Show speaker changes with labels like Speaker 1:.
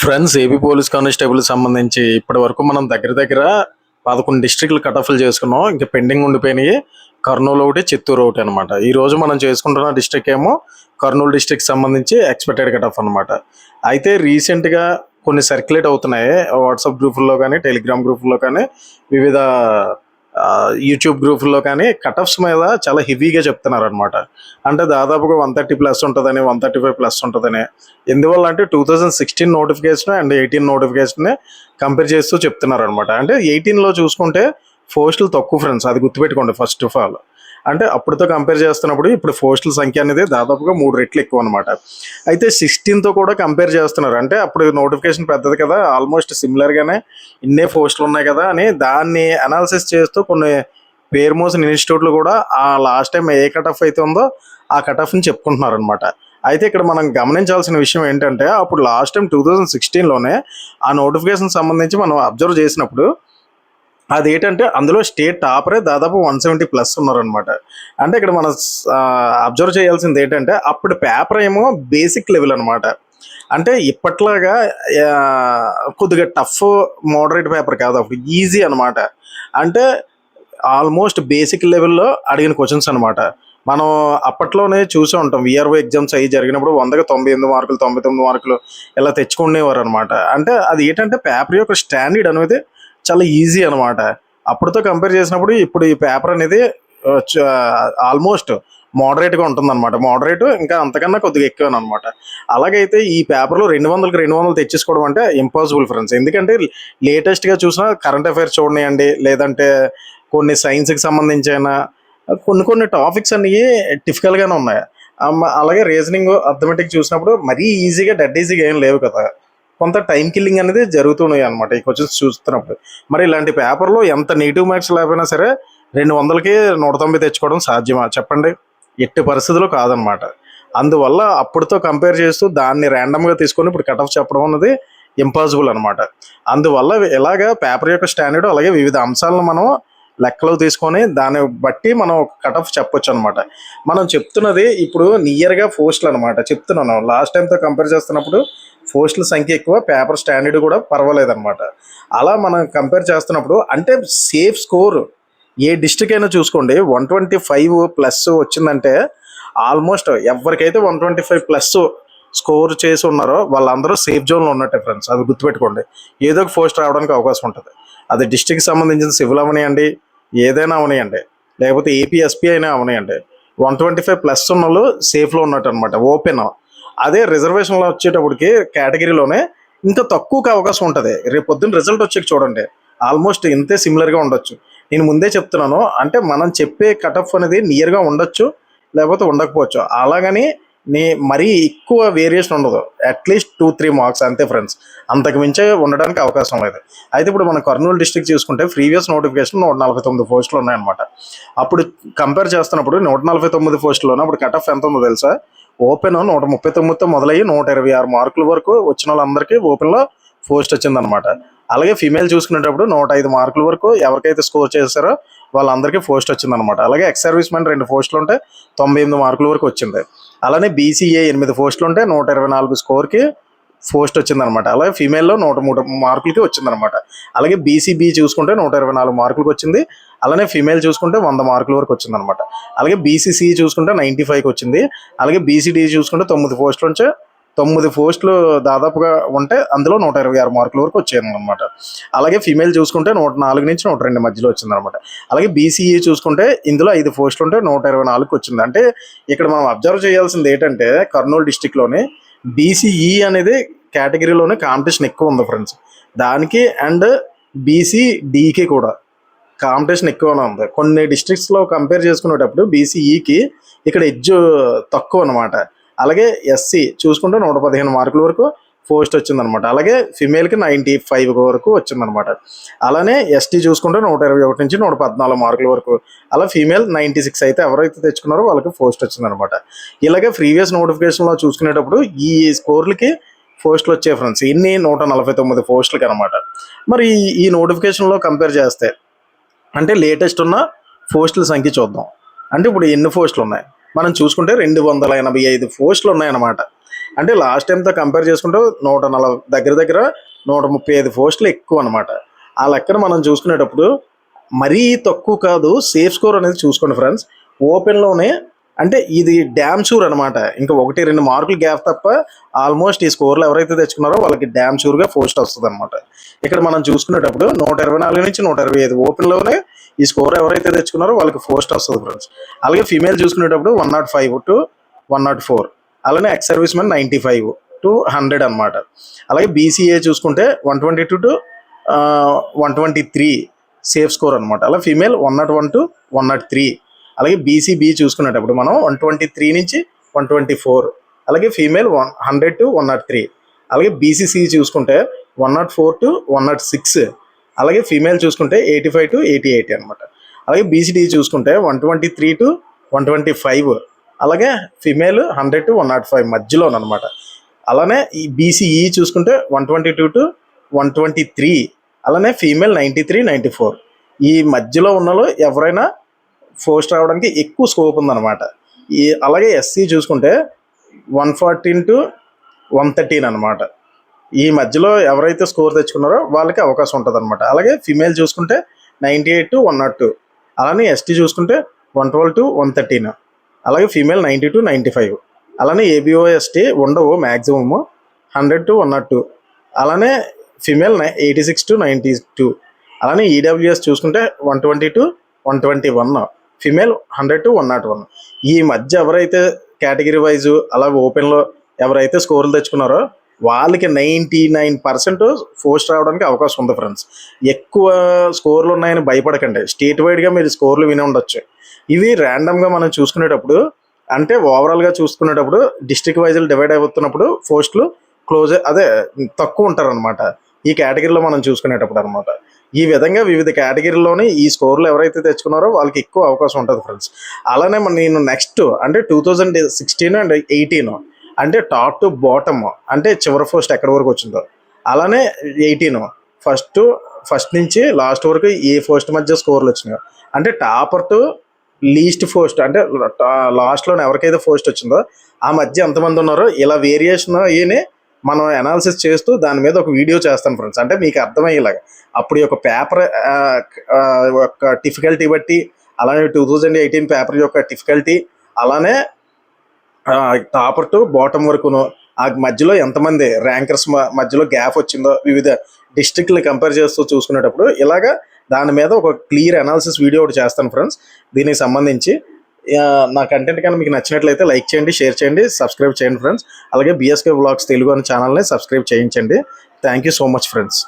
Speaker 1: Friends, AP police constable సంబంధించి ఇప్పటి వరకు మనం దగ్గర దగ్గర 11 డిస్ట్రిక్ట్లు కట్-ఆఫ్లు చేసుకున్నాం. ఇంకా పెండింగ్ ఉండిపోయినాయి కర్నూలు ఒకటి, చిత్తూరు ఒకటి అనమాట. ఈ రోజు మనం చేసుకుంటున్న డిస్ట్రిక్ట్ ఏమో కర్నూలు డిస్ట్రిక్ట్ సంబంధించి ఎక్స్పెక్టెడ్ కట్-ఆఫ్ అనమాట. అయితే రీసెంట్గా కొన్ని సర్క్యులేట్ అవుతున్నాయి వాట్సాప్ గ్రూపుల్లో కానీ, టెలిగ్రామ్ గ్రూపుల్లో కానీ, వివిధ యూట్యూబ్ గ్రూపుల్లో కానీ కట్-ఆఫ్స్ మీద చాలా హెవీగా చెప్తున్నారు అనమాట. అంటే దాదాపుగా 130+ ఉంటుందని, 135+ ఉంటుందని. ఎందువల్ల అంటే 2016 నోటిఫికేషన్ అండ్ 18 నోటిఫికేషన్ కంపేర్ చేస్తూ చెప్తున్నారు అనమాట. అంటే 18లో చూసుకుంటే పోస్టులు తక్కువ ఫ్రెండ్స్, అది గుర్తుపెట్టుకోండి ఫస్ట్ ఆఫ్ ఆల్. అంటే అప్పుడుతో కంపేర్ చేస్తున్నప్పుడు ఇప్పుడు పోస్టుల సంఖ్య అనేది దాదాపుగా 3 రెట్లు ఎక్కువ అనమాట. అయితే 16తో కూడా కంపేర్ చేస్తున్నారు. అంటే అప్పుడు నోటిఫికేషన్ పెద్దది కదా, ఆల్మోస్ట్ సిమిలర్గానే ఇన్నే పోస్టులు ఉన్నాయి కదా అని దాన్ని అనాలిసిస్ చేస్తూ కొన్ని పేరు మోసిన ఇన్స్టిట్యూట్లు కూడా ఆ లాస్ట్ టైం ఏ కట్-ఆఫ్ అయితే ఉందో ఆ కట్-ఆఫ్ని చెప్పుకుంటున్నారు అనమాట. అయితే ఇక్కడ మనం గమనించాల్సిన విషయం ఏంటంటే అప్పుడు లాస్ట్ టైం 2016లోనే ఆ నోటిఫికేషన్ సంబంధించి మనం అబ్జర్వ్ చేసినప్పుడు అదేంటంటే అందులో స్టేట్ టాపరే దాదాపు 170+ ఉన్నారనమాట. అంటే ఇక్కడ మనం అబ్జర్వ్ చేయాల్సింది ఏంటంటే అప్పుడు పేపర్ ఏమో బేసిక్ లెవెల్ అనమాట. అంటే ఇప్పట్లాగా కొద్దిగా టఫ్ మోడరేట్ పేపర్ కాదు, అప్పుడు ఈజీ అనమాట. అంటే ఆల్మోస్ట్ బేసిక్ లెవెల్లో అడిగిన క్వశ్చన్స్ అనమాట. మనం అప్పట్లోనే చూసే ఉంటాం, విఆర్ఓ ఎగ్జామ్స్ అవి జరిగినప్పుడు 100కి 98 మార్కులు, 99 మార్కులు ఇలా తెచ్చుకునేవారు అనమాట. అంటే అది ఏంటంటే పేపర్ యొక్క స్టాండర్డ్ అనేది చాలా ఈజీ అనమాట. అప్పుడుతో కంపేర్ చేసినప్పుడు ఇప్పుడు ఈ పేపర్ అనేది ఆల్మోస్ట్ మోడరేట్గా ఉంటుందన్నమాట. మోడరేట్ ఇంకా అంతకన్నా కొద్దిగా ఎక్కువ అనమాట. అలాగైతే ఈ పేపర్లో 200కి 200 తెచ్చేసుకోవడం అంటే ఇంపాసిబుల్ ఫ్రెండ్స్. ఎందుకంటే లేటెస్ట్గా చూసిన కరెంట్ అఫైర్స్ చూడండి, లేదంటే కొన్ని సైన్స్కి సంబంధించిన కొన్ని టాపిక్స్ అన్నీ టిపికల్గానే ఉన్నాయి. అలాగే రీజనింగ్, అర్థమెటిక్ చూసినప్పుడు మరీ ఈజీగా డెడ్ ఈజీగా ఏం లేవు కదా, కొంత టైం కిల్లింగ్ అనేది జరుగుతున్నాయి అనమాట ఈ క్వశ్చన్స్ చూస్తున్నప్పుడు. మరి ఇలాంటి పేపర్లో ఎంత నెగిటివ్ మార్క్స్ లేకపోయినా సరే 200కి 190 తెచ్చుకోవడం సాధ్యమా చెప్పండి? ఎట్టి పరిస్థితుల్లో కాదనమాట. అందువల్ల అప్పుడుతో కంపేర్ చేస్తూ దాన్ని ర్యాండమ్గా తీసుకొని ఇప్పుడు కట్-ఆఫ్ చెప్పడం అన్నది ఇంపాసిబుల్ అనమాట. అందువల్ల ఇలాగా పేపర్ యొక్క స్టాండర్డ్ అలాగే వివిధ అంశాలను మనం లెక్కలో తీసుకొని దాన్ని బట్టి మనం కట్-ఆఫ్ చెప్పొచ్చు అనమాట. మనం చెప్తున్నది ఇప్పుడు నియర్గా పోస్టులు అనమాట చెప్తున్నాను. లాస్ట్ టైంతో కంపేర్ చేస్తున్నప్పుడు పోస్టుల సంఖ్య ఎక్కువ, పేపర్ స్టాండర్డ్ కూడా పర్వాలేదన్నమాట. అలా మనం కంపేర్ చేస్తున్నప్పుడు అంటే సేఫ్ స్కోర్ ఏ డిస్ట్రిక్ట్ అయినా చూసుకోండి 125+ వచ్చిందంటే ఆల్మోస్ట్ ఎవరికైతే 125+ స్కోర్ చేసి ఉన్నారో వాళ్ళందరూ సేఫ్ జోన్లో ఉన్నట్టే ఫ్రెండ్స్, అది గుర్తుపెట్టుకోండి. ఏదో ఒక పోస్ట్ రావడానికి అవకాశం ఉంటుంది. అది డిస్ట్రిక్ట్కి సంబంధించిన సివిల్ అవనియండి, ఏదైనా అవనియండి, లేకపోతే ఏపీఎస్పీ అయినా అవనియండి, 125+ ఉన్న వాళ్ళు సేఫ్లో ఉన్నట్టు అనమాట, ఓపెన్. అదే రిజర్వేషన్లో వచ్చేటప్పటికి కేటగిరీలోనే ఇంకా తక్కువగా అవకాశం ఉంటుంది. రేపు పొద్దున్న రిజల్ట్ వచ్చాక చూడండి ఆల్మోస్ట్ ఇంతే సిమిలర్గా ఉండొచ్చు. నేను ముందే చెప్తున్నాను, అంటే మనం చెప్పే కట్-ఆఫ్ అనేది నియర్గా ఉండొచ్చు, లేకపోతే ఉండకపోవచ్చు. అలాగని మరీ ఎక్కువ వేరియేషన్ ఉండదు, అట్లీస్ట్ 2-3 మార్క్స్ అంతే ఫ్రెండ్స్, అంతకు మించే ఉండడానికి అవకాశం లేదు. అయితే ఇప్పుడు మన కర్నూలు డిస్ట్రిక్ట్ చూసుకుంటే ప్రీవియస్ నోటిఫికేషన్ 149 పోస్టులు ఉన్నాయన్నమాట. అప్పుడు కంపేర్ చేస్తున్నప్పుడు 149 పోస్టుల్లోనే అప్పుడు కట్-ఆఫ్ ఎంత ఉందో తెలుసా? ఓపెన్ 139తో మొదలయ్యి 126 మార్కుల వరకు వచ్చిన వాళ్ళందరికీ ఓపెన్లో పోస్ట్ వచ్చిందనమాట. అలాగే ఫీమేల్ చూసుకునేటప్పుడు 105 మార్కుల వరకు ఎవరికైతే స్కోర్ చేశారో వాళ్ళందరికీ పోస్ట్ వచ్చిందనమాట. అలాగే ఎక్స్ సర్వీస్ మెన్ 2 పోస్టులు ఉంటే 98 మార్కుల వరకు వచ్చింది. అలానే బీసీఏ 8 పోస్టులు ఉంటే 124 స్కోర్కి పోస్ట్ వచ్చిందనమాట. అలాగే ఫీమేల్లో 103 మార్కులకి వచ్చిందనమాట. అలాగే బీసీబీ చూసుకుంటే 124 మార్కులకు వచ్చింది. అలానే ఫీమేల్ చూసుకుంటే 100 మార్కుల వరకు వచ్చిందనమాట. అలాగే బీసీసీ చూసుకుంటే 95కి వచ్చింది. అలాగే బీసీడీ చూసుకుంటే 9 పోస్టులు ఉంటే 9 పోస్టులు దాదాపుగా ఉంటే అందులో 126 మార్కుల వరకు వచ్చాయన్నమాట. అలాగే ఫీమేల్ చూసుకుంటే 104 నుంచి 102 మధ్యలో వచ్చిందనమాట. అలాగే బీసీఈ చూసుకుంటే ఇందులో 5 పోస్టులు ఉంటే 124కి వచ్చింది. అంటే ఇక్కడ మనం అబ్జర్వ్ చేయాల్సింది ఏంటంటే కర్నూలు డిస్టిక్లోని బీసీఈ అనేది కేటగిరీలోనే కాంపిటీషన్ ఎక్కువ ఉంది ఫ్రెండ్స్. దానికి అండ్ బీసీడీకి కూడా కాంపిటీషన్ ఎక్కువనే ఉంది. కొన్ని డిస్ట్రిక్ట్స్లో కంపేర్ చేసుకునేటప్పుడు బీసీఈకి ఇక్కడ ఎడ్జ్ తక్కువ అనమాట. అలాగే ఎస్సీ చూసుకుంటే 115 మార్కుల వరకు పోస్ట్ వచ్చిందనమాట. అలాగే ఫిమేల్కి 95 వరకు వచ్చిందనమాట. అలానే ఎస్టీ చూసుకుంటే 121 నుంచి 114 మార్కుల వరకు, అలా ఫీమేల్ 96 అయితే ఎవరైతే తెచ్చుకున్నారో వాళ్ళకి పోస్ట్ వచ్చిందనమాట. ఇలాగే ప్రీవియస్ నోటిఫికేషన్లో చూసుకునేటప్పుడు ఈ స్కోర్లకి పోస్టులు వచ్చాయి ఫ్రెండ్స్. ఇన్ని 149 పోస్టులకి అనమాట. మరి ఈ నోటిఫికేషన్లో కంపేర్ చేస్తే అంటే లేటెస్ట్ ఉన్న పోస్టుల సంఖ్య చూద్దాం. అంటే ఇప్పుడు ఎన్ని పోస్టులు ఉన్నాయి మనం చూసుకుంటే 285 పోస్టులు ఉన్నాయన్నమాట. అంటే లాస్ట్ టైంతో కంపేర్ చేసుకుంటే 140 దగ్గర దగ్గర 135 పోస్టులు ఎక్కువ అనమాట. ఆ లెక్కన మనం చూసుకునేటప్పుడు మరీ తక్కువ కాదు. సేఫ్ స్కోర్ అనేది చూసుకోండి ఫ్రెండ్స్. ఓపెన్లోనే అంటే ఇది డ్యామ్ షూర్ అనమాట. ఇంకా 1-2 మార్కులు గ్యాప్ తప్ప ఆల్మోస్ట్ ఈ స్కోర్లు ఎవరైతే తెచ్చుకున్నారో వాళ్ళకి డ్యామ్ షూర్గా పోస్ట్ వస్తుంది అనమాట. ఇక్కడ మనం చూసుకునేటప్పుడు 124 నుంచి 125 ఓపెన్లోనే ఈ స్కోర్ ఎవరైతే తెచ్చుకున్నారో వాళ్ళకి పోస్ట్ వస్తుంది ఫ్రెండ్స్. అలాగే ఫీమేల్ చూసుకునేటప్పుడు 105 to 104, అలానే ఎక్స్ సర్వీస్ మెన్ 95 to 100 అనమాట. అలాగే బీసీఏ చూసుకుంటే 122 to 123 సేఫ్ స్కోర్ అనమాట. అలా ఫీమేల్ 101 to 103. అలాగే బీసీబీ చూసుకునేటప్పుడు మనం 123 నుంచి 124, అలాగే ఫీమేల్ 100 to 103. అలాగే బీసీసీ చూసుకుంటే 104 to 106, అలాగే ఫీమేల్ చూసుకుంటే 85 to 88 అనమాట. అలాగే బీసీడీ చూసుకుంటే 123 to 125, అలాగే ఫీమేల్ 100 to 105 మధ్యలోనమాట. అలానే ఈ బీసీఈ చూసుకుంటే 122 to 123, అలానే ఫీమేల్ 93, 94. ఈ మధ్యలో ఉన్నలో ఎవరైనా పోస్ట్ రావడానికి ఎక్కువ స్కోప్ ఉందన్నమాట. అలాగే ఎస్సీ చూసుకుంటే 114 to 113 అనమాట. ఈ మధ్యలో ఎవరైతే స్కోర్ తెచ్చుకున్నారో వాళ్ళకి అవకాశం ఉంటుంది అనమాట. అలాగే ఫీమేల్ చూసుకుంటే 98 to 102, అలానే ఎస్టీ చూసుకుంటే 112 to 113, అలాగే ఫీమేల్ 90 to 95. అలానే ఏబిఓ ఎస్టీ ఉండవు మ్యాక్సిమము 100 to 102, అలానే ఫీమేల్ 86 to 92. అలానే ఈడబ్ల్యూఎస్ చూసుకుంటే 120 to 121, ఫీమేల్ 100 to 101. ఈ మధ్య ఎవరైతే కేటగిరీ వైజు అలా ఓపెన్లో ఎవరైతే స్కోర్లు తెచ్చుకున్నారో వాళ్ళకి 99% పోస్ట్ రావడానికి అవకాశం ఉంది ఫ్రెండ్స్. ఎక్కువ స్కోర్లు ఉన్నాయని భయపడకండి. స్టేట్ వైడ్గా మీరు స్కోర్లు విని ఉండొచ్చు. ఇవి ర్యాండమ్గా మనం చూసుకునేటప్పుడు అంటే ఓవరాల్గా చూసుకునేటప్పుడు డిస్ట్రిక్ట్ వైజ్ డివైడ్ అవుతున్నప్పుడు పోస్టులు తక్కువ ఉంటారనమాట ఈ కేటగిరీలో మనం చూసుకునేటప్పుడు అనమాట. ఈ విధంగా వివిధ కేటగిరీలోని ఈ స్కోర్లు ఎవరైతే తెచ్చుకున్నారో వాళ్ళకి ఎక్కువ అవకాశం ఉంటుంది ఫ్రెండ్స్. అలానే నేను నెక్స్ట్ అంటే 2016 and 18 అంటే టాప్ టు బాటమ్ అంటే చివరి పోస్ట్ ఎక్కడి వరకు వచ్చిందో, అలానే 18 ఫస్ట్ నుంచి లాస్ట్ వరకు ఏ పోస్ట్ మధ్య స్కోర్లు వచ్చినాయో, అంటే టాపర్ టు లీస్ట్ పోస్ట్ అంటే లాస్ట్లో ఎవరికైతే పోస్ట్ వచ్చిందో ఆ మధ్య ఎంతమంది ఉన్నారో ఇలా వేరియేషన్ అయ్యి మనం అనాలిసిస్ చేస్తూ దాని మీద ఒక వీడియో చేస్తాను ఫ్రెండ్స్. అంటే మీకు అర్థమయ్యేలాగా అప్పుడు ఒక పేపర్ యొక్క డిఫికల్టీ బట్టి, అలానే 2018 పేపర్ యొక్క డిఫికల్టీ, అలానే టాపర్ టు బాటమ్ వరకును ఆ మధ్యలో ఎంతమంది ర్యాంకర్స్ మధ్యలో గ్యాప్ వచ్చిందో వివిధ డిస్ట్రిక్ట్ని కంపేర్ చేస్తూ చూసుకునేటప్పుడు ఇలాగా దాని మీద ఒక క్లియర్ అనాలిసిస్ వీడియో ఒకటి చేస్తాను ఫ్రెండ్స్. దీనికి సంబంధించి నా కంటెంట్ కానీ మీకు నచ్చినట్లయితే లైక్ చేయండి, షేర్ చేయండి, సబ్స్క్రైబ్ చేయండి ఫ్రెండ్స్. అలాగే బిఎస్కే వ్లాగ్స్ తెలుగు అనే ఛానల్ని సబ్స్క్రైబ్ చేయించండి. Thank you so much friends.